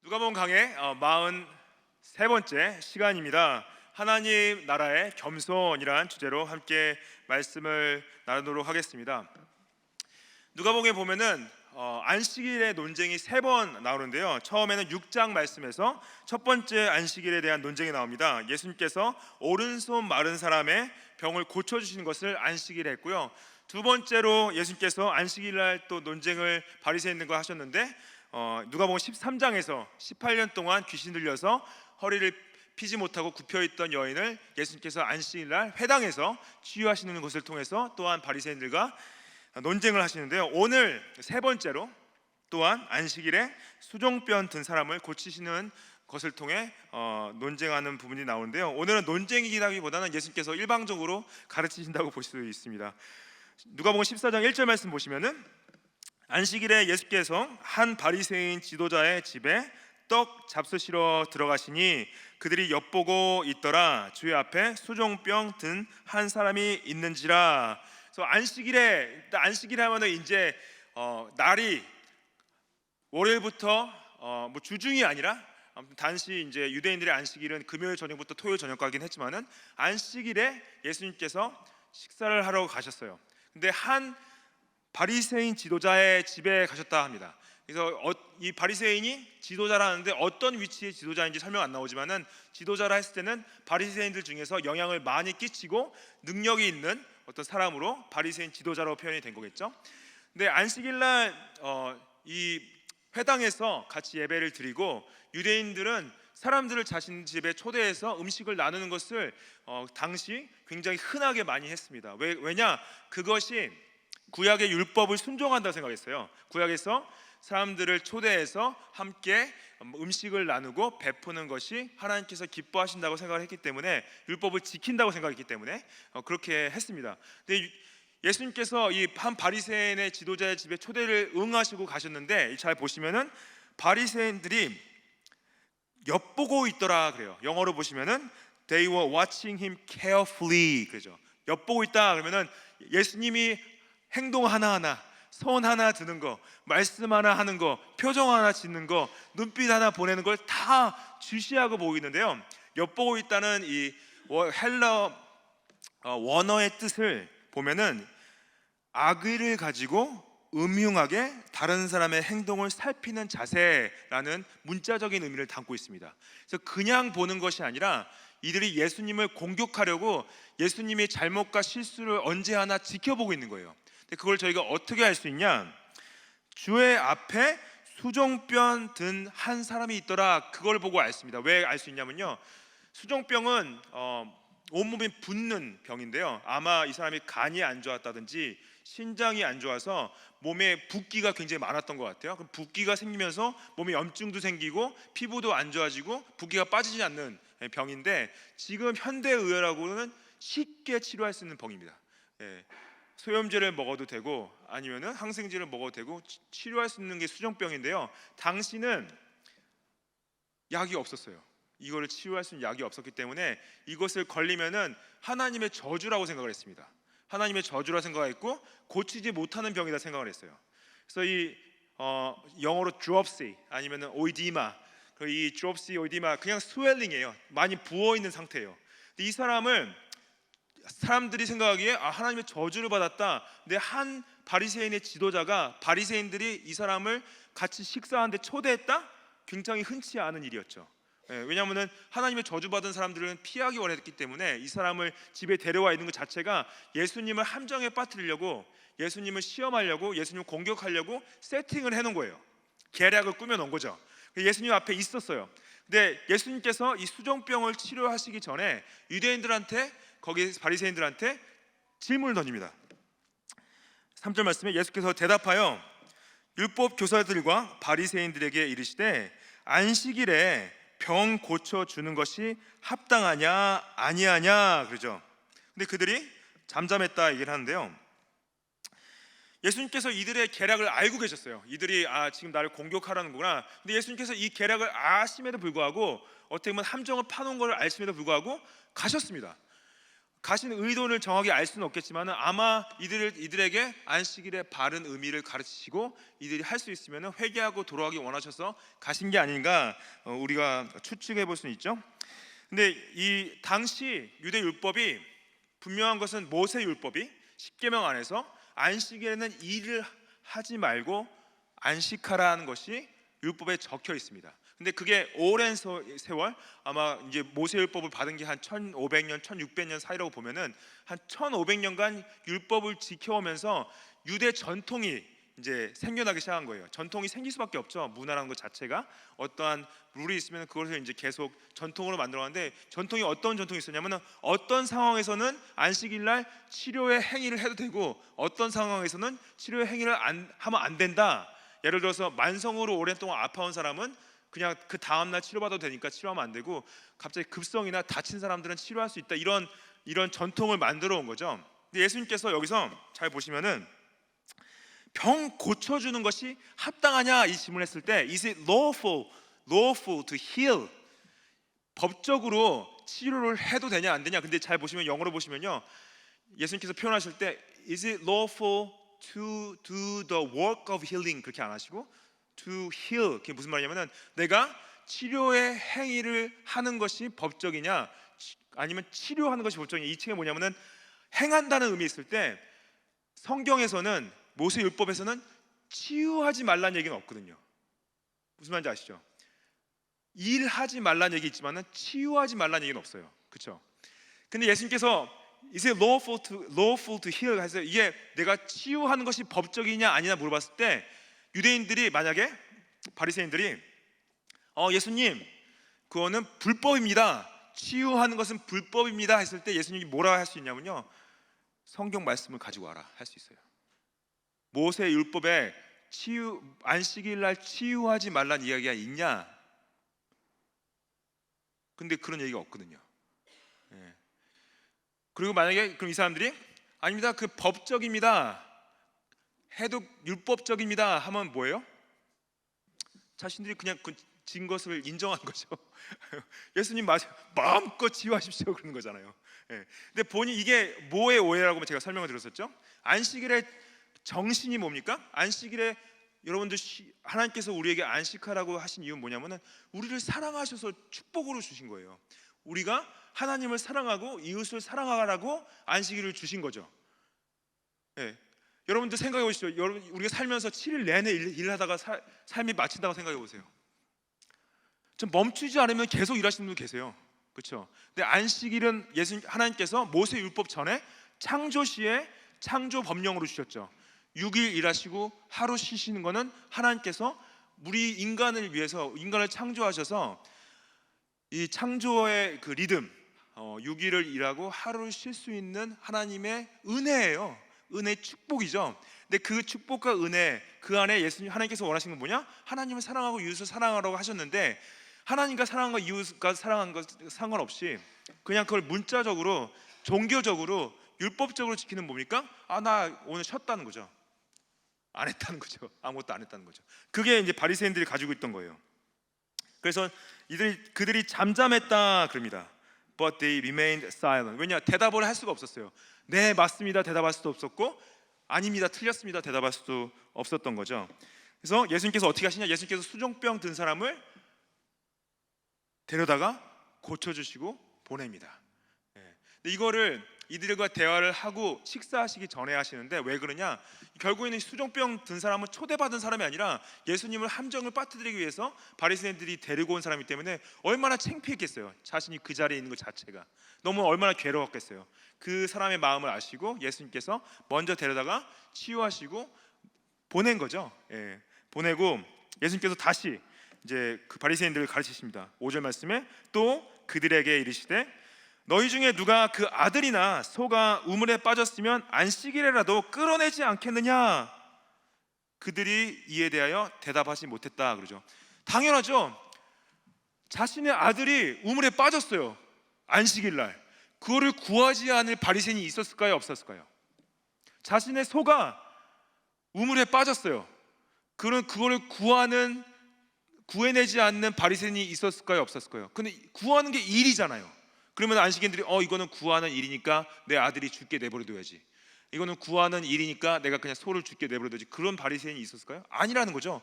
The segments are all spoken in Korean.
누가복음 강의 43번째 시간입니다. 하나님 나라의 겸손이란 주제로 함께 말씀을 나누도록 하겠습니다. 누가복음에 보면은 안식일의 논쟁이 3번 나오는데요. 처음에는 6장 말씀에서 첫 번째 안식일에 대한 논쟁이 나옵니다. 예수님께서 오른손 마른 사람의 병을 고쳐주시는 것을 안식일에 했고요. 두 번째로 예수님께서 안식일날 또 논쟁을 바리새인들과 하셨는데 누가복음 13장에서 18년 동안 귀신 들려서 허리를 피지 못하고 굽혀있던 여인을 예수님께서 안식일날 회당에서 치유하시는 것을 통해서 또한 바리새인들과 논쟁을 하시는데요. 오늘 세 번째로 또한 안식일에 수종병 든 사람을 고치시는 것을 통해 논쟁하는 부분이 나오는데요. 오늘은 논쟁이라기보다는 예수님께서 일방적으로 가르치신다고 볼 수 있습니다. 누가복음 14장 1절 말씀 보시면은 안식일에 예수께서 한 바리새인 지도자의 집에 떡 잡수시러 들어가시니 그들이 엿보고 있더라. 주의 앞에 수종병 든 한 사람이 있는지라. 그래서 안식일에 하면은 이제 날이 월요일부터 뭐 주중이 아니라 단시 이제 유대인들의 안식일은 금요일 저녁부터 토요일 저녁까지긴 했지만은 안식일에 예수님께서 식사를 하러 가셨어요. 근데 한 바리새인 지도자의 집에 가셨다 합니다. 그래서 이 바리새인이 지도자라는데 어떤 위치의 지도자인지 설명 안 나오지만은 지도자라 했을 때는 바리새인들 중에서 영향을 많이 끼치고 능력이 있는 어떤 사람으로 바리새인 지도자로 표현이 된 거겠죠. 근데 안식일날 이 회당에서 같이 예배를 드리고 유대인들은 사람들을 자신 집에 초대해서 음식을 나누는 것을 당시 굉장히 흔하게 많이 했습니다. 왜냐? 그것이 구약의 율법을 순종한다고 생각했어요. 구약에서 사람들을 초대해서 함께 음식을 나누고 베푸는 것이 하나님께서 기뻐하신다고 생각을 했기 때문에 율법을 지킨다고 생각했기 때문에 그렇게 했습니다. 근데 예수님께서 이 한 바리새인의 지도자의 집에 초대를 응하시고 가셨는데 잘 보시면은 바리새인들이 엿보고 있더라 그래요. 영어로 보시면은 They were watching him carefully. 그죠? 엿보고 있다 그러면은 예수님이 행동 하나하나, 손 하나 드는 거, 말씀 하나 하는 거, 표정 하나 짓는 거, 눈빛 하나 보내는 걸 다 주시하고 보고 있는데요. 엿보고 있다는 이 헬러 원어의 뜻을 보면은 악의를 가지고 음흉하게 다른 사람의 행동을 살피는 자세라는 문자적인 의미를 담고 있습니다. 그래서 그냥 보는 것이 아니라 이들이 예수님을 공격하려고 예수님의 잘못과 실수를 언제 하나 지켜보고 있는 거예요. 근데 그걸 저희가 어떻게 알 수 있냐? 주의 앞에 수종병 든 한 사람이 있더라. 그걸 보고 알습니다. 왜 알 수 있냐면요, 수종병은 온몸이 붓는 병인데요, 아마 이 사람이 간이 안 좋았다든지 신장이 안 좋아서 몸에 붓기가 굉장히 많았던 것 같아요. 그럼 붓기가 생기면서 몸에 염증도 생기고 피부도 안 좋아지고 붓기가 빠지지 않는 병인데, 지금 현대의학으로는 쉽게 치료할 수 있는 병입니다. 소염제를 먹어도 되고 아니면은 항생제를 먹어도 되고 치료할 수 있는 게 수종병인데요, 당시는 약이 없었어요. 이거를 치유할 수 있는 약이 없었기 때문에 이것을 걸리면은 하나님의 저주라고 생각을 했습니다. 하나님의 저주라 생각했고 고치지 못하는 병이다 생각을 했어요. 그래서 이 영어로 dropsy 아니면은 오이디마, 이 dropsy 오이디마 그냥 스웰링이에요. 많이 부어 있는 상태예요. 근데 이 사람을 사람들이 생각하기에 하나님의 저주를 받았다. 근데 한 바리새인의 지도자가 바리새인들이 이 사람을 같이 식사하는데 초대했다? 굉장히 흔치 않은 일이었죠. 왜냐하면 하나님의 저주받은 사람들은 피하기 원했기 때문에 이 사람을 집에 데려와 있는 것 자체가 예수님을 함정에 빠뜨리려고, 예수님을 시험하려고, 예수님을 공격하려고 세팅을 해놓은 거예요. 계략을 꾸며놓은 거죠. 예수님 앞에 있었어요. 근데 예수님께서 이 수종병을 치료하시기 전에 유대인들한테, 거기 바리새인들한테 질문을 던집니다. 3절 말씀에 예수께서 대답하여 율법 교사들과 바리새인들에게 이르시되 안식일에 병 고쳐 주는 것이 합당하냐 아니하냐 그러죠. 근데 그들이 잠잠했다 얘기를 하는데요, 예수님께서 이들의 계략을 알고 계셨어요. 이들이 지금 나를 공격하라는구나. 근데 예수님께서 이 계략을 아심에도 불구하고, 어떻게 보면 함정을 파놓은 걸 아심에도 불구하고 가셨습니다. 가신 의도를 정확히 알 수는 없겠지만 아마 이들에게 안식일의 바른 의미를 가르치시고 이들이 할 수 있으면 회개하고 돌아가기 원하셔서 가신 게 아닌가 우리가 추측해 볼 수는 있죠. 근데 이 당시 유대 율법이 분명한 것은 모세 율법이 십계명 안에서 안식일에는 일을 하지 말고 안식하라는 것이 율법에 적혀 있습니다. 근데 그게 오랜 세월 아마 이제 모세 율법을 받은 게 한 1500년, 1600년 사이라고 보면은 한 1500년간 율법을 지켜오면서 유대 전통이 이제 생겨나기 시작한 거예요. 전통이 생길 수밖에 없죠. 문화라는 것 자체가 어떠한 룰이 있으면 그것을 이제 계속 전통으로 만들어가는데 전통이 어떤 전통이 있었냐면은 어떤 상황에서는 안식일날 치료의 행위를 해도 되고 어떤 상황에서는 치료의 행위를 하면 안 된다. 예를 들어서 만성으로 오랫동안 아파온 사람은 그냥 그 다음날 치료받아도 되니까 치료하면 안 되고 갑자기 급성이나 다친 사람들은 치료할 수 있다 이런 전통을 만들어 온 거죠. 근데 예수님께서 여기서 잘 보시면은 병 고쳐주는 것이 합당하냐 이 질문했을 때 Is it lawful to heal? 법적으로 치료를 해도 되냐 안 되냐. 근데 잘 보시면 영어로 보시면요 예수님께서 표현하실 때 Is it lawful to do the work of healing 그렇게 안 하시고 to heal 그게 무슨 말이냐면은 내가 치료의 행위를 하는 것이 법적이냐 아니면 치료하는 것이 법적이냐 이 책에 뭐냐면은 행한다는 의미 있을 때 성경에서는 모세 율법에서는 치유하지 말라는 얘기는 없거든요. 무슨 말인지 아시죠? 일하지 말라는 얘기 있지만은 치유하지 말라는 얘기는 없어요. 그렇죠? 근데 예수님께서 Is it lawful to heal? 해서 이게 내가 치유하는 것이 법적이냐 아니냐 물어봤을 때 유대인들이 만약에 바리새인들이 예수님 그거는 불법입니다. 치유하는 것은 불법입니다 했을 때 예수님이 뭐라 할 수 있냐면요 성경 말씀을 가지고 와라 할 수 있어요. 모세 율법에 안식일 날 치유하지 말라는 이야기가 있냐? 근데 그런 얘기가 없거든요. 예. 그리고 만약에 그럼 이 사람들이 아닙니다 그 법적입니다 해도 율법적입니다 하면 뭐예요? 자신들이 그냥 진 것을 인정한 거죠. 예수님 마음껏 치유하십시오 그러는 거잖아요. 예. 근데 본인 이게 뭐의 오해라고 제가 설명을 드렸었죠. 안식일의 정신이 뭡니까? 안식일에 여러분들 하나님께서 우리에게 안식하라고 하신 이유는 뭐냐면은 우리를 사랑하셔서 축복으로 주신 거예요. 우리가 하나님을 사랑하고 이웃을 사랑하라고 안식일을 주신 거죠. 예. 여러분들 생각해 보시죠. 우리가 살면서 7일 내내 일하다가 삶이 마친다고 생각해 보세요. 좀 멈추지 않으면 계속 일하시는 분 계세요. 그렇죠? 근데 안식일은 하나님께서 모세 율법 전에 창조시에 창조 법령으로 주셨죠. 6일 일하시고 하루 쉬시는 거는 하나님께서 우리 인간을 위해서 인간을 창조하셔서 이 창조의 그 리듬 6일을 일하고 하루를 쉴 수 있는 하나님의 은혜예요. 은혜의 축복이죠. 근데 그 축복과 은혜 그 안에 하나님께서 원하시는 건 뭐냐? 하나님을 사랑하고 이웃을 사랑하라고 하셨는데 하나님과 사랑과 이웃과 사랑한 것 상관없이 그냥 그걸 문자적으로 종교적으로 율법적으로 지키는 뭡니까? 나 오늘 쉬었다는 거죠. 안 했다는 거죠. 아무것도 안 했다는 거죠. 그게 이제 바리새인들이 가지고 있던 거예요. 그래서 그들이 잠잠했다 그럽니다. But they remained silent. 왜냐? 대답을 할 수가 없었어요. 네 맞습니다 대답할 수도 없었고 아닙니다 틀렸습니다 대답할 수도 없었던 거죠. 그래서 예수님께서 어떻게 하시냐? 예수님께서 수종병 든 사람을 데려다가 고쳐주시고 보냅니다. 근데 이거를 이들과 대화를 하고 식사하시기 전에 하시는데 왜 그러냐? 결국에는 수종병 든 사람은 초대받은 사람이 아니라 예수님을 함정을 빠뜨리기 위해서 바리새인들이 데리고 온 사람이기 때문에 얼마나 창피했겠어요. 자신이 그 자리에 있는 것 자체가 너무 얼마나 괴로웠겠어요. 그 사람의 마음을 아시고 예수님께서 먼저 데려다가 치유하시고 보낸 거죠. 보내고 예수님께서 다시 이제 그 바리새인들을 가르치십니다. 5절 말씀에 또 그들에게 이르시되 너희 중에 누가 그 아들이나 소가 우물에 빠졌으면 안식일에라도 끌어내지 않겠느냐? 그들이 이에 대하여 대답하지 못했다 그러죠. 당연하죠. 자신의 아들이 우물에 빠졌어요. 안식일 날. 그거를 구하지 않을 바리새인이 있었을까요? 없었을까요? 자신의 소가 우물에 빠졌어요. 그거를 구해내지 않는 바리새인이 있었을까요? 없었을까요? 근데 구하는 게 일이잖아요. 그러면 안식인들이 이거는 구하는 일이니까 내 아들이 죽게 내버려둬야지, 이거는 구하는 일이니까 내가 그냥 소를 죽게 내버려둬야지, 그런 바리새인이 있었을까요? 아니라는 거죠.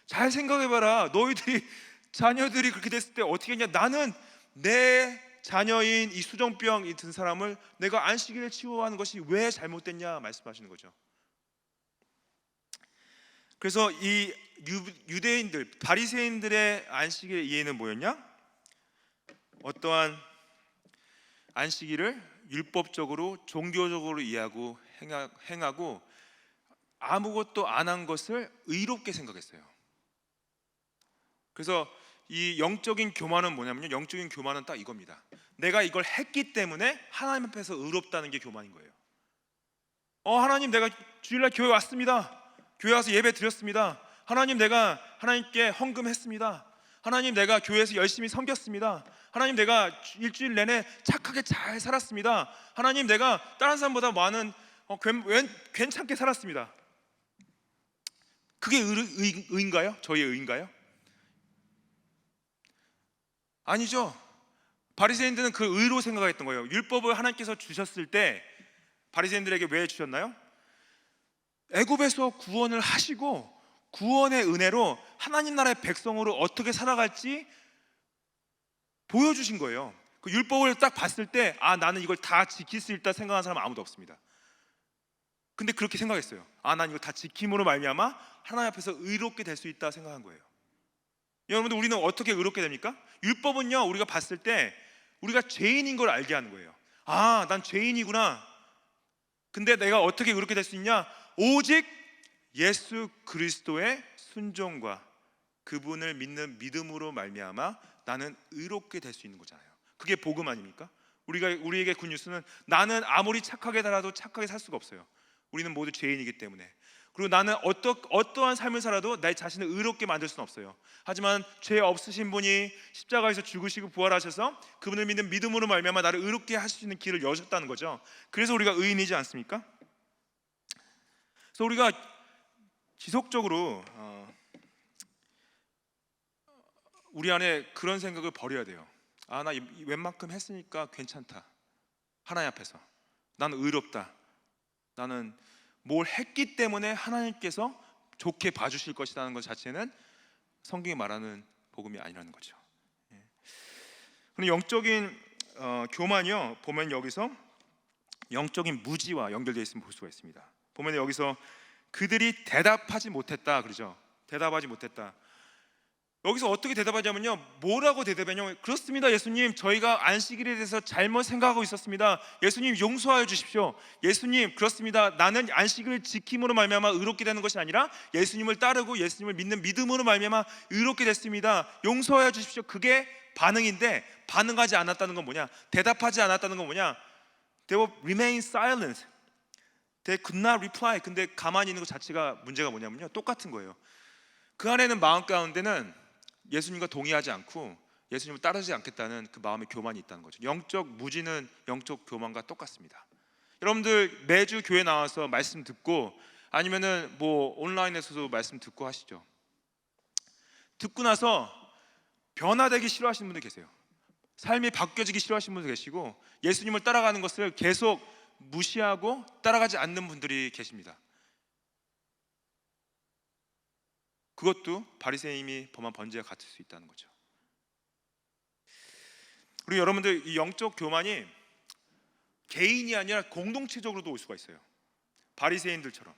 잘 생각해봐라. 너희들이 자녀들이 그렇게 됐을 때 어떻게 했냐? 나는 내 자녀인 이 수정병이 든 사람을 내가 안식일에 치유하는 것이 왜 잘못됐냐 말씀하시는 거죠. 그래서 이 유대인들, 바리새인들의 안식일의 이해는 뭐였냐? 어떠한 안식일을 율법적으로 종교적으로 이해하고 행하고 아무것도 안 한 것을 의롭게 생각했어요. 그래서 이 영적인 교만은 뭐냐면요, 영적인 교만은 딱 이겁니다. 내가 이걸 했기 때문에 하나님 앞에서 의롭다는 게 교만인 거예요. 하나님, 내가 주일날 교회 왔습니다. 교회 와서 예배 드렸습니다. 하나님, 내가 하나님께 헌금했습니다. 하나님, 내가 교회에서 열심히 섬겼습니다. 하나님, 내가 일주일 내내 착하게 잘 살았습니다. 하나님, 내가 다른 사람보다 많은 괜찮게 살았습니다. 그게 의인가요? 저희의 의인가요? 아니죠. 바리새인들은 그 의로 생각했던 거예요. 율법을 하나님께서 주셨을 때 바리새인들에게 왜 주셨나요? 애굽에서 구원을 하시고 구원의 은혜로 하나님 나라의 백성으로 어떻게 살아갈지 보여주신 거예요. 그 율법을 딱 봤을 때 나는 이걸 다 지킬 수 있다 생각하는 사람은 아무도 없습니다. 근데 그렇게 생각했어요. 난 이거 다 지킴으로 말미암아 하나님 앞에서 의롭게 될 수 있다 생각한 거예요. 여러분들, 우리는 어떻게 의롭게 됩니까? 율법은요, 우리가 봤을 때 우리가 죄인인 걸 알게 하는 거예요. 난 죄인이구나. 근데 내가 어떻게 의롭게 될 수 있냐? 오직 예수 그리스도의 순종과 그분을 믿는 믿음으로 말미암아 나는 의롭게 될 수 있는 거잖아요. 그게 복음 아닙니까? 우리에게 굿뉴스는 나는 아무리 착하게 살아도 착하게 살 수가 없어요. 우리는 모두 죄인이기 때문에. 그리고 나는 어떠한 삶을 살아도 내 자신을 의롭게 만들 수는 없어요. 하지만 죄 없으신 분이 십자가에서 죽으시고 부활하셔서 그분을 믿는 믿음으로 말미암아 나를 의롭게 하실 수 있는 길을 여셨다는 거죠. 그래서 우리가 의인이지 않습니까? 그래서 우리가 지속적으로 우리 안에 그런 생각을 버려야 돼요. 나 웬만큼 했으니까 괜찮다. 하나님 앞에서 나는 의롭다. 나는 뭘 했기 때문에 하나님께서 좋게 봐주실 것이라는 것 자체는 성경이 말하는 복음이 아니라는 거죠. 그럼 영적인 교만이요, 보면 여기서 영적인 무지와 연결되어 있음을 볼 수가 있습니다. 보면 여기서 그들이 대답하지 못했다 그러죠. 대답하지 못했다. 여기서 어떻게 대답하냐면요, 뭐라고 대답하냐면, 그렇습니다 예수님, 저희가 안식일에 대해서 잘못 생각하고 있었습니다. 예수님, 용서하여 주십시오. 예수님, 그렇습니다, 나는 안식일을 지킴으로 말미암아 의롭게 되는 것이 아니라 예수님을 따르고 예수님을 믿는 믿음으로 말미암아 의롭게 됐습니다. 용서하여 주십시오. 그게 반응인데, 반응하지 않았다는 건 뭐냐? 대답하지 않았다는 건 뭐냐? They will remain silent. They could not reply. 근데 가만히 있는 것 자체가 문제가 뭐냐면요, 똑같은 거예요. 그 안에는 마음 가운데는 예수님과 동의하지 않고 예수님을 따르지 않겠다는 그 마음의 교만이 있다는 거죠. 영적 무지는 영적 교만과 똑같습니다. 여러분들 매주 교회 나와서 말씀 듣고 아니면은 뭐 온라인에서도 말씀 듣고 하시죠. 듣고 나서 변화되기 싫어하시는 분들 계세요. 삶이 바뀌어지기 싫어하시는 분들 계시고 예수님을 따라가는 것을 계속 무시하고 따라가지 않는 분들이 계십니다. 그것도 바리새인이 범한 번제와 같을 수 있다는 거죠. 그리고 여러분들, 이 영적 교만이 개인이 아니라 공동체적으로도 올 수가 있어요. 바리새인들처럼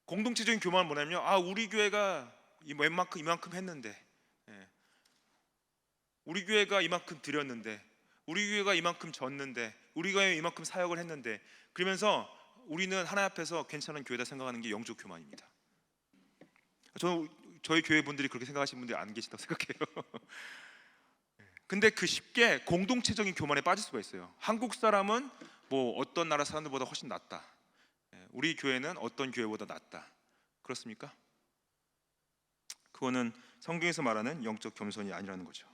공동체적인 교만은 뭐냐면요, 우리 교회가 이만큼 했는데, 우리 교회가 이만큼 드렸는데, 우리 교회가 이만큼 졌는데, 우리 교회가 이만큼 사역을 했는데, 그러면서 우리는 하나님 앞에서 괜찮은 교회다 생각하는 게 영적 교만입니다. 저는 저희 교회 분들이 그렇게 생각하시는 분들이 안 계시다고 생각해요. 근데 그 쉽게 공동체적인 교만에 빠질 수가 있어요. 한국 사람은 뭐 어떤 나라 사람들보다 훨씬 낫다. 우리 교회는 어떤 교회보다 낫다. 그렇습니까? 그거는 성경에서 말하는 영적 겸손이 아니라는 거죠.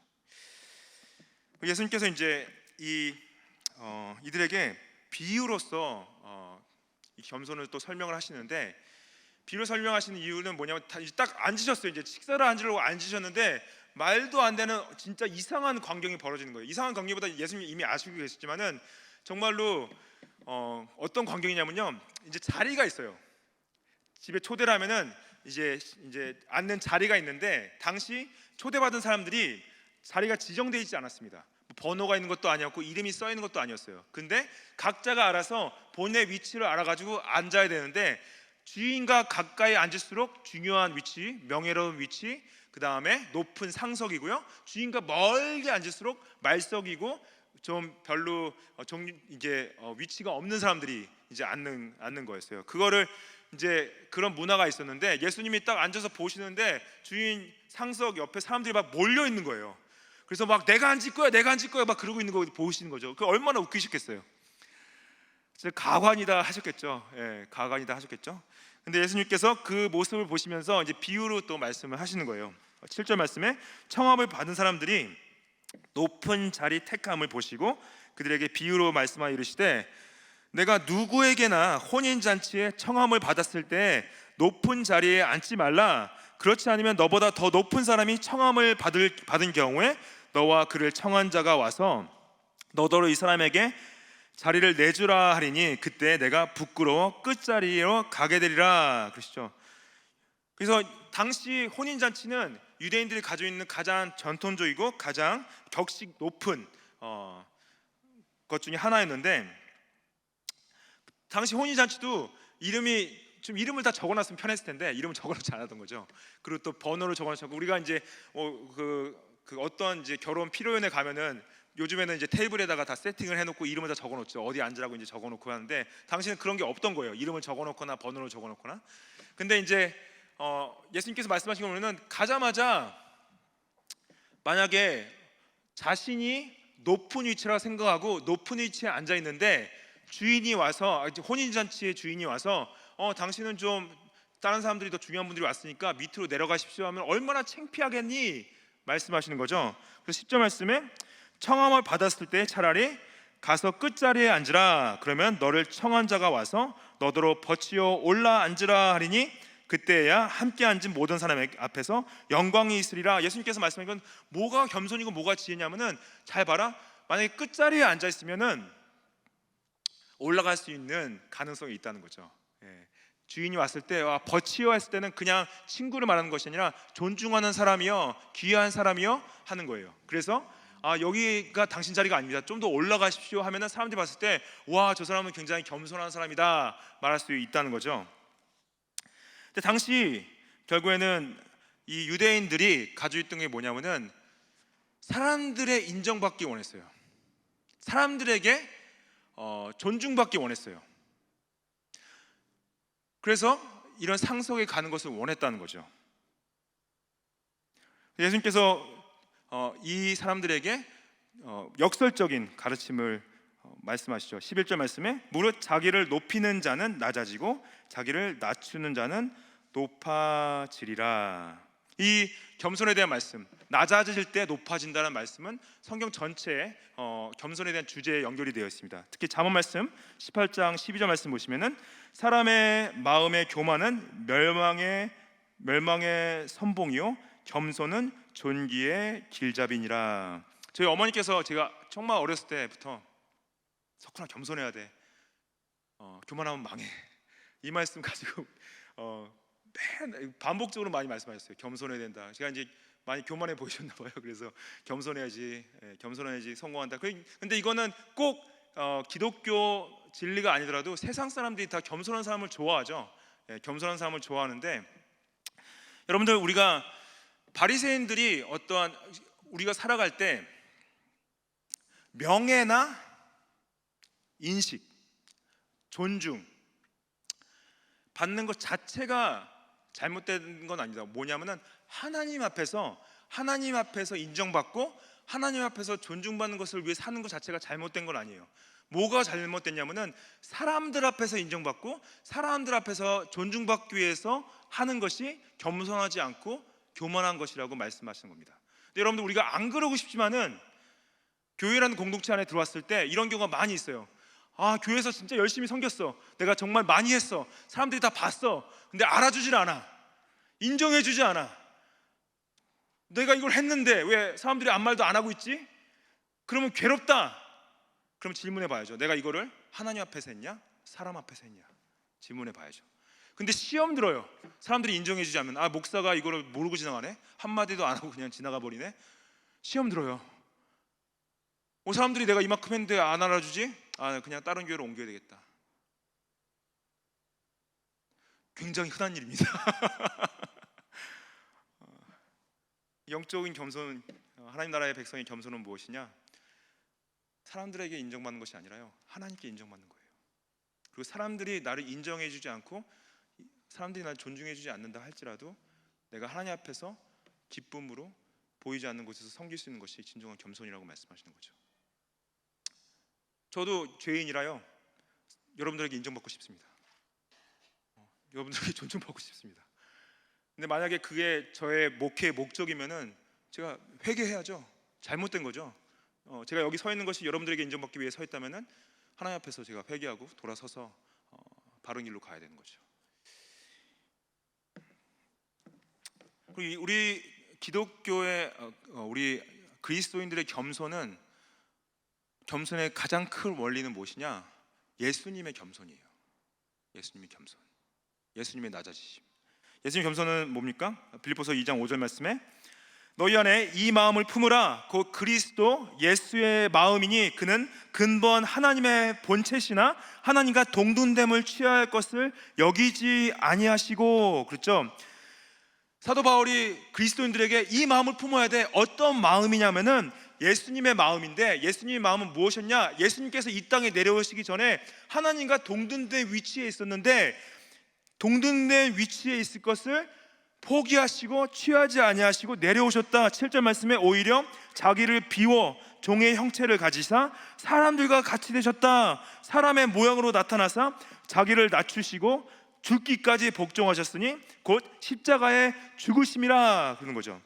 예수님께서 이제 이들에게 비유로서 이 겸손을 또 설명을 하시는데, 비유로 설명하시는 이유는 뭐냐면, 딱 앉으셨어요. 이제 식사를 앉으려고 앉으셨는데 말도 안 되는 진짜 이상한 광경이 벌어지는 거예요. 이상한 광경보다 예수님이 이미 아시고 계시지만은 정말로 어떤 광경이냐면요, 이제 자리가 있어요. 집에 초대를 하면은 이제 앉는 자리가 있는데, 당시 초대받은 사람들이 자리가 지정되어 있지 않았습니다. 번호가 있는 것도 아니었고 이름이 써 있는 것도 아니었어요. 근데 각자가 알아서 본인의 위치를 알아가지고 앉아야 되는데, 주인과 가까이 앉을수록 중요한 위치, 명예로운 위치, 그 다음에 높은 상석이고요. 주인과 멀게 앉을수록 말석이고 좀 별로 위치가 없는 사람들이 이제 앉는 거였어요. 그거를 이제 그런 문화가 있었는데, 예수님이 딱 앉아서 보시는데 주인 상석 옆에 사람들이 막 몰려 있는 거예요. 그래서 막 내가 앉을 거야 막 그러고 있는 거 보시는 거죠. 그 얼마나 웃기셨겠어요. 진짜 가관이다 하셨겠죠. 예, 가관이다 하셨겠죠. 근데 예수님께서 그 모습을 보시면서 이제 비유로 또 말씀을 하시는 거예요. 7절 말씀에 청함을 받은 사람들이 높은 자리 택함을 보시고 그들에게 비유로 말씀하여 이르시되, 내가 누구에게나 혼인잔치에 청함을 받았을 때 높은 자리에 앉지 말라. 그렇지 않으면 너보다 더 높은 사람이 청함을 받은 경우에 너와 그를 청한 자가 와서 너더러 이 사람에게 자리를 내주라 하리니 그때 내가 부끄러워 끝자리로 가게 되리라 그러시죠. 그래서 당시 혼인잔치는 유대인들이 가지고 있는 가장 전통적이고 가장 격식 높은 것 중에 하나였는데, 당시 혼인잔치도 이름을 다 적어놨으면 편했을 텐데 이름을 적어놓지 않았던 거죠. 그리고 또 번호를 적어놓지 않고, 우리가 이제 어떤 이제 결혼 피로연에 가면은 요즘에는 이제 테이블에다가 다 세팅을 해놓고 이름을 다 적어놓죠. 어디 앉으라고 이제 적어놓고 하는데, 당시는 그런 게 없던 거예요. 이름을 적어놓거나 번호를 적어놓거나. 근데 이제 예수님께서 말씀하신 거 보면은, 가자마자 만약에 자신이 높은 위치라고 생각하고 높은 위치에 앉아 있는데 주인이 와서, 혼인잔치의 주인이 와서 당신은 좀 다른 사람들이 더 중요한 분들이 왔으니까 밑으로 내려가십시오 하면 얼마나 창피하겠니 말씀하시는 거죠. 그래서 10절 말씀에 청함을 받았을 때 차라리 가서 끝자리에 앉으라. 그러면 너를 청한 자가 와서 너더러 버치어 올라 앉으라 하리니 그때야 함께 앉은 모든 사람 앞에서 영광이 있으리라. 예수님께서 말씀하신 건 뭐가 겸손이고 뭐가 지혜냐면은, 잘 봐라, 만약에 끝자리에 앉아 있으면은 올라갈 수 있는 가능성이 있다는 거죠. 예. 주인이 왔을 때 버치어 했을 때는 그냥 친구를 말하는 것이 아니라 존중하는 사람이요, 귀한 사람이요 하는 거예요. 그래서 여기가 당신 자리가 아닙니다, 좀 더 올라가십시오 하면은 사람들이 봤을 때 와, 저 사람은 굉장히 겸손한 사람이다 말할 수 있다는 거죠. 근데 당시 결국에는 이 유대인들이 가지고 있던 게 뭐냐면은, 사람들의 인정받기 원했어요. 사람들에게 존중받기 원했어요. 그래서 이런 상석에 가는 것을 원했다는 거죠. 예수님께서 이 사람들에게 역설적인 가르침을 말씀하시죠. 11절 말씀에 무릇 자기를 높이는 자는 낮아지고 자기를 낮추는 자는 높아지리라. 이 겸손에 대한 말씀, 낮아질 때 높아진다는 말씀은 성경 전체에 겸손에 대한 주제에 연결이 되어 있습니다. 특히 잠언 말씀 18장 12절 말씀 보시면은 사람의 마음의 교만은 멸망의 선봉이요 겸손은 존귀의 길잡이니라. 저희 어머니께서, 제가 정말 어렸을 때부터 석훈아 겸손해야 돼, 교만하면 망해, 이 말씀 가지고 맨 반복적으로 많이 말씀하셨어요. 겸손해야 된다. 제가 이제 많이 교만해 보이셨나 봐요. 그래서 겸손해야지, 겸손해야지 성공한다. 근데 이거는 꼭 기독교 진리가 아니더라도 세상 사람들이 다 겸손한 사람을 좋아하죠. 겸손한 사람을 좋아하는데, 여러분들, 우리가 바리새인들이 우리가 살아갈 때 명예나 인식, 존중 받는 것 자체가 잘못된 건 아니다. 뭐냐면은 하나님 앞에서 인정받고 하나님 앞에서 존중받는 것을 위해 사는 것 자체가 잘못된 건 아니에요. 뭐가 잘못됐냐면은 사람들 앞에서 인정받고 사람들 앞에서 존중받기 위해서 하는 것이 겸손하지 않고 교만한 것이라고 말씀하시는 겁니다. 근데 여러분들, 우리가 안 그러고 싶지만은 교회라는 공동체 안에 들어왔을 때 이런 경우가 많이 있어요. 교회에서 진짜 열심히 섬겼어, 내가 정말 많이 했어, 사람들이 다 봤어. 근데 알아주질 않아, 인정해주지 않아. 내가 이걸 했는데 왜 사람들이 아무 말도 안 하고 있지? 그러면 괴롭다. 그럼 질문해 봐야죠. 내가 이거를 하나님 앞에서 했냐? 사람 앞에서 했냐? 질문해 봐야죠. 근데 시험 들어요. 사람들이 인정해 주지 않으면, 아, 목사가 이거를 모르고 지나가네? 한마디도 안 하고 그냥 지나가 버리네? 시험 들어요. 사람들이 내가 이만큼 했는데 안 알아주지? 아, 그냥 다른 교회로 옮겨야 되겠다. 굉장히 흔한 일입니다. 영적인 겸손, 하나님 나라의 백성의 겸손은 무엇이냐? 사람들에게 인정받는 것이 아니라요, 하나님께 인정받는 거예요. 그리고 사람들이 나를 인정해 주지 않고 사람들이 나를 존중해 주지 않는다 할지라도 내가 하나님 앞에서 기쁨으로 보이지 않는 곳에서 섬길 수 있는 것이 진정한 겸손이라고 말씀하시는 거죠. 저도 죄인이라요, 여러분들에게 인정받고 싶습니다. 여러분들에게 존중받고 싶습니다. 근데 만약에 그게 저의 목회의 목적이면은 제가 회개해야죠. 잘못된 거죠. 제가 여기 서 있는 것이 여러분들에게 인정받기 위해 서 있다면은 하나님 앞에서 제가 회개하고 돌아서서 바른 길로 가야 되는 거죠. 그리고 우리 기독교의 우리 그리스도인들의 겸손의 가장 큰 원리는 무엇이냐? 예수님의 겸손이에요. 예수님의 겸손, 예수님의 낮아지심. 예수님의 겸손은 뭡니까? 빌립보서 2장 5절 말씀에 너희 안에 이 마음을 품으라. 곧 그리스도 예수의 마음이니 그는 근본 하나님의 본체시나 하나님과 동등됨을 취할 것을 여기지 아니하시고. 그렇죠? 사도 바울이 그리스도인들에게 이 마음을 품어야 돼. 어떤 마음이냐면은 예수님의 마음인데, 예수님의 마음은 무엇이었냐? 예수님께서 이 땅에 내려오시기 전에 하나님과 동등된 위치에 있었는데 동등된 위치에 있을 것을 포기하시고 취하지 아니하시고 내려오셨다. 7절 말씀에 오히려 자기를 비워 종의 형체를 가지사 사람들과 같이 되셨다. 사람의 모양으로 나타나사 자기를 낮추시고 죽기까지 복종하셨으니 곧 십자가에 죽으심이라. 그러는 거죠.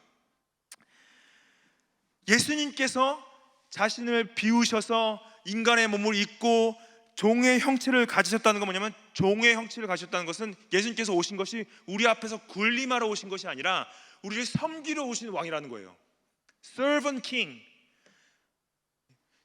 예수님께서 자신을 비우셔서 인간의 몸을 입고 종의 형체를 가지셨다는 건 뭐냐면, 종의 형체를 가지셨다는 것은 예수님께서 오신 것이 우리 앞에서 군림하러 오신 것이 아니라 우리를 섬기러 오신 왕이라는 거예요. Servant King.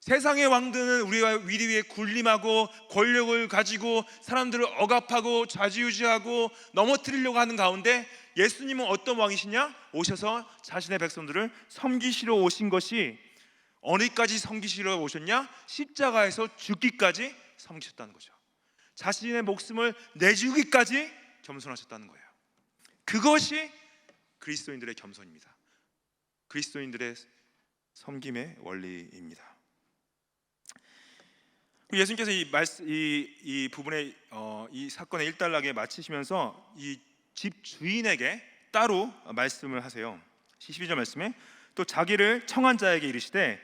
세상의 왕들은 우리가 위리 위에 군림하고 권력을 가지고 사람들을 억압하고 좌지우지하고 넘어뜨리려고 하는 가운데 예수님은 어떤 왕이시냐? 오셔서 자신의 백성들을 섬기시러 오신 것이, 어디까지 섬기시러 오셨냐? 십자가에서 죽기까지 섬기셨다는 거죠. 자신의 목숨을 내주기까지 겸손하셨다는 거예요. 그것이 그리스도인들의 겸손입니다. 그리스도인들의 섬김의 원리입니다. 예수님께서 이 부분에 이 사건의 일단락에 마치시면서 이 집 주인에게 따로 말씀을 하세요. 12절 말씀에 또 자기를 청한 자에게 이르시되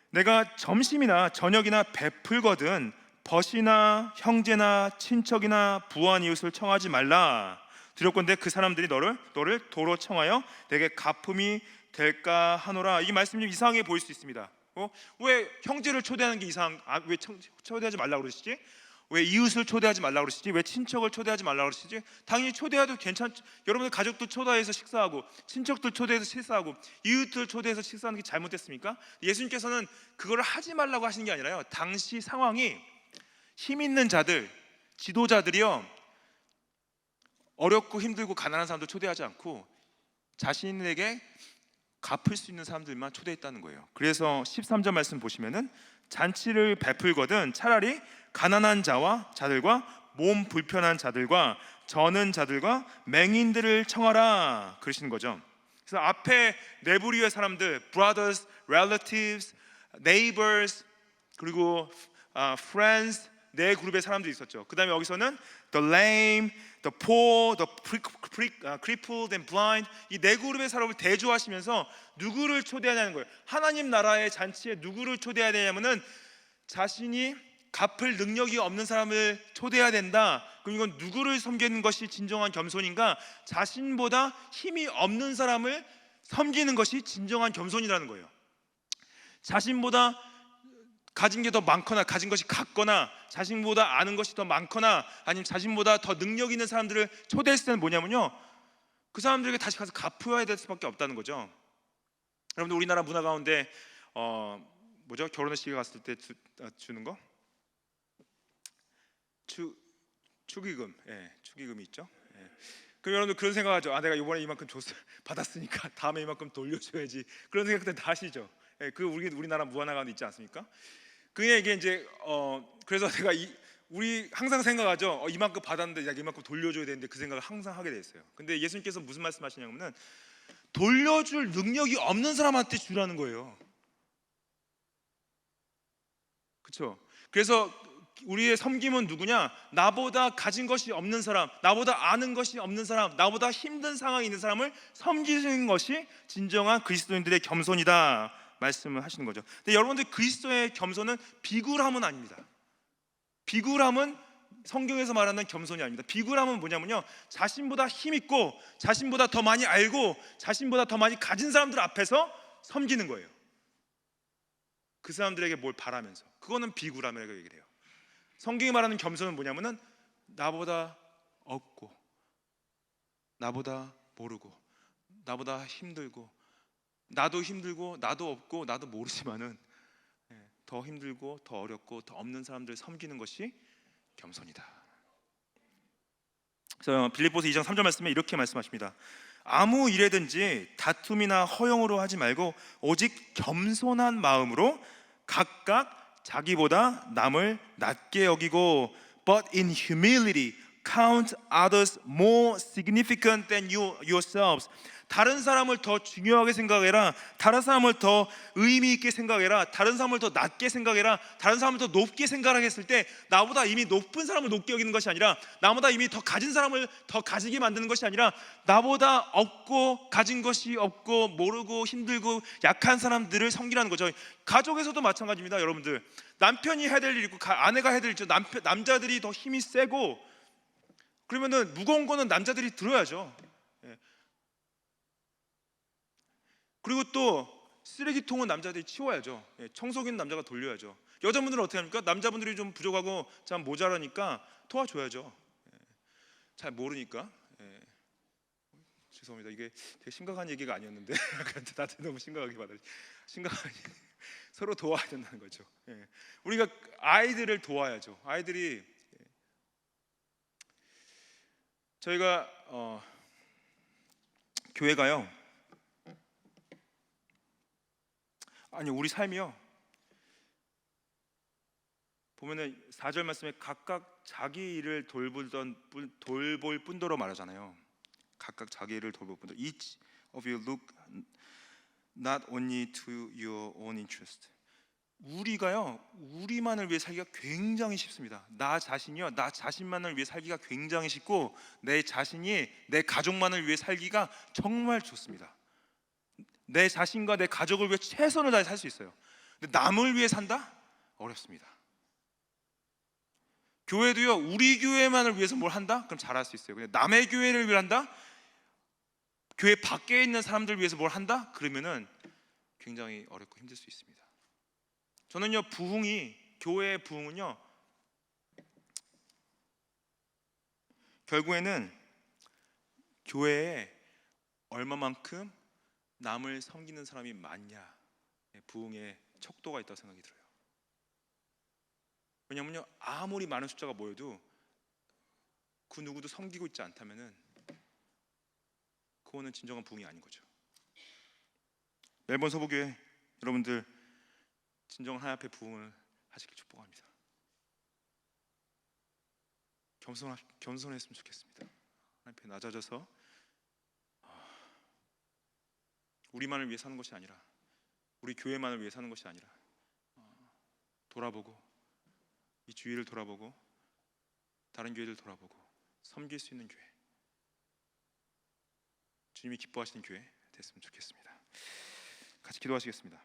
내가 점심이나 저녁이나 베풀거든 벗이나 형제나 친척이나 부한 이웃을 청하지 말라. 두렵건대 그 사람들이 너를 도로 청하여 내게 갚음이 될까 하노라. 이 말씀이 좀 이상하게 보일 수 있습니다. 왜 형제를 초대하는 게 왜 초대하지 말라고 그러시지? 왜 이웃을 초대하지 말라고 그러시지? 왜 친척을 초대하지 말라고 그러시지? 당연히 초대해도 여러분들 가족들 초대해서 식사하고 친척들 초대해서 식사하고 이웃들 초대해서 식사하는 게 잘못됐습니까? 예수님께서는 그걸 하지 말라고 하시는 게 아니라요, 당시 상황이 힘 있는 자들, 지도자들이요, 어렵고 힘들고 가난한 사람들 초대하지 않고 자신에게 갚을 수 있는 사람들만 초대했다는 거예요. 그래서 13절 말씀 보시면은 잔치를 베풀거든 차라리 가난한 자들과 몸 불편한 자들과 저는 자들과 맹인들을 청하라 그러시는 거죠. 그래서 앞에 네 부류의 사람들, brothers, relatives, neighbors, 그리고 friends, 네 그룹의 사람들이 있었죠. 그 다음에 여기서는 the lame, the poor, the crippled and blind, 이 네 그룹의 사람을 대조하시면서 누구를 초대하냐는 거예요. 하나님 나라의 잔치에 누구를 초대해야 되냐면은 자신이 갚을 능력이 없는 사람을 초대해야 된다. 그럼 이건 누구를 섬기는 것이 진정한 겸손인가? 자신보다 힘이 없는 사람을 섬기는 것이 진정한 겸손이라는 거예요. 자신보다 가진 게 더 많거나 가진 것이 같거나 자신보다 아는 것이 더 많거나 아니면 자신보다 더 능력 있는 사람들을 초대했을 때는 뭐냐면요, 그 사람들에게 다시 가서 갚아야 될 수밖에 없다는 거죠. 여러분들 우리나라 문화 가운데 뭐죠? 결혼식에 갔을 때 주는 거? 축의금, 축의금이 있죠. 그럼 여러분들 그런 생각하죠. 내가 이번에 이만큼 받았으니까 다음에 이만큼 돌려줘야지. 그런 생각들 다 하시죠. 그 우리나라 문화 가운데 있지 않습니까? 그게 이게 이제 그래서 제가 우리 항상 생각하죠. 이만큼 받았는데 내가 이만큼 돌려줘야 되는데 그 생각을 항상 하게 돼 있어요. 근데 예수님께서 무슨 말씀하시냐면은 돌려줄 능력이 없는 사람한테 주라는 거예요. 그렇죠? 그래서 우리의 섬김은 누구냐? 나보다 가진 것이 없는 사람, 나보다 아는 것이 없는 사람, 나보다 힘든 상황에 있는 사람을 섬기는 것이 진정한 그리스도인들의 겸손이다 말씀을 하시는 거죠. 근데 여러분들 그리스도의 겸손은 비굴함은 아닙니다. 비굴함은 성경에서 말하는 겸손이 아닙니다. 비굴함은 뭐냐면요, 자신보다 힘있고 자신보다 더 많이 알고 자신보다 더 많이 가진 사람들 앞에서 섬기는 거예요. 그 사람들에게 뭘 바라면서. 그거는 비굴함이라고 얘기를 해요. 성경이 말하는 겸손은 뭐냐면은 나보다 없고 나보다 모르고 나보다 힘들고 나도 힘들고 나도 없고 나도 모르지만은 더 힘들고 더 어렵고 더 없는 사람들을 섬기는 것이 겸손이다. 그래서 빌립보서 2장 3절 말씀에 이렇게 말씀하십니다. 아무 일에든지 다툼이나 허용으로 하지 말고 오직 겸손한 마음으로 각각 자기보다 남을 낮게 여기고 but in humility count others more significant than yourselves. 다른 사람을 더 중요하게 생각해라. 다른 사람을 더 의미 있게 생각해라. 다른 사람을 더 낮게 생각해라. 다른 사람을 더 높게 생각했을 때 나보다 이미 높은 사람을 높게 여기는 것이 아니라 나보다 이미 더 가진 사람을 더 가지게 만드는 것이 아니라 나보다 없고 가진 것이 없고 모르고 힘들고 약한 사람들을 섬기라는 거죠. 가족에서도 마찬가지입니다. 여러분들 남편이 해야 될 일 있고 아내가 해야 될 일 있죠. 남자들이 더 힘이 세고 그러면은 무거운 거는 남자들이 들어야죠. 그리고 또 쓰레기통은 남자들이 치워야죠. 청소기는 남자가 돌려야죠. 여자분들은 어떻게 합니까? 남자분들이 좀 부족하고 참 모자라니까 도와줘야죠. 잘 모르니까. 죄송합니다. 이게 되게 심각한 얘기가 아니었는데 다들 너무 심각하게 받아요. 심각하게 서로 도와야 된다는 거죠. 우리가 아이들을 도와야죠. 아이들이 저희가 교회가요. 아니 우리 삶이요. 보면은 4절 말씀에 각각 자기 일을 돌볼 뿐더러 말하잖아요. 각각 자기 일을 돌볼 뿐더러. Each of you look not only to your own interest. 우리가요, 우리만을 위해 살기가 굉장히 쉽습니다. 나 자신이요, 나 자신만을 위해 살기가 굉장히 쉽고 내 자신이 내 가족만을 위해 살기가 정말 좋습니다. 내 자신과 내 가족을 위해 최선을 다해 살 수 있어요. 근데 남을 위해 산다? 어렵습니다. 교회도요, 우리 교회만을 위해서 뭘 한다? 그럼 잘할 수 있어요. 근데 남의 교회를 위해 한다? 교회 밖에 있는 사람들 위해서 뭘 한다? 그러면은 굉장히 어렵고 힘들 수 있습니다. 저는요, 교회의 부흥은요, 결국에는 교회에 얼마만큼 남을 섬기는 사람이 많냐, 부흥의 척도가 있다고 생각이 들어요. 왜냐면요, 아무리 많은 숫자가 모여도 그 누구도 섬기고 있지 않다면은 그거는 진정한 부흥이 아닌 거죠. 멜번 서부교회 여러분들 진정한 하나님 앞에 부흥을 하시길 축복합니다. 겸손했으면 좋겠습니다. 하나님 앞에 낮아져서 우리만을 위해 사는 것이 아니라 우리 교회만을 위해 사는 것이 아니라 돌아보고 이 주위를 돌아보고 다른 교회들 돌아보고 섬길 수 있는 교회, 주님이 기뻐하시는 교회 됐으면 좋겠습니다. 같이 기도하시겠습니다.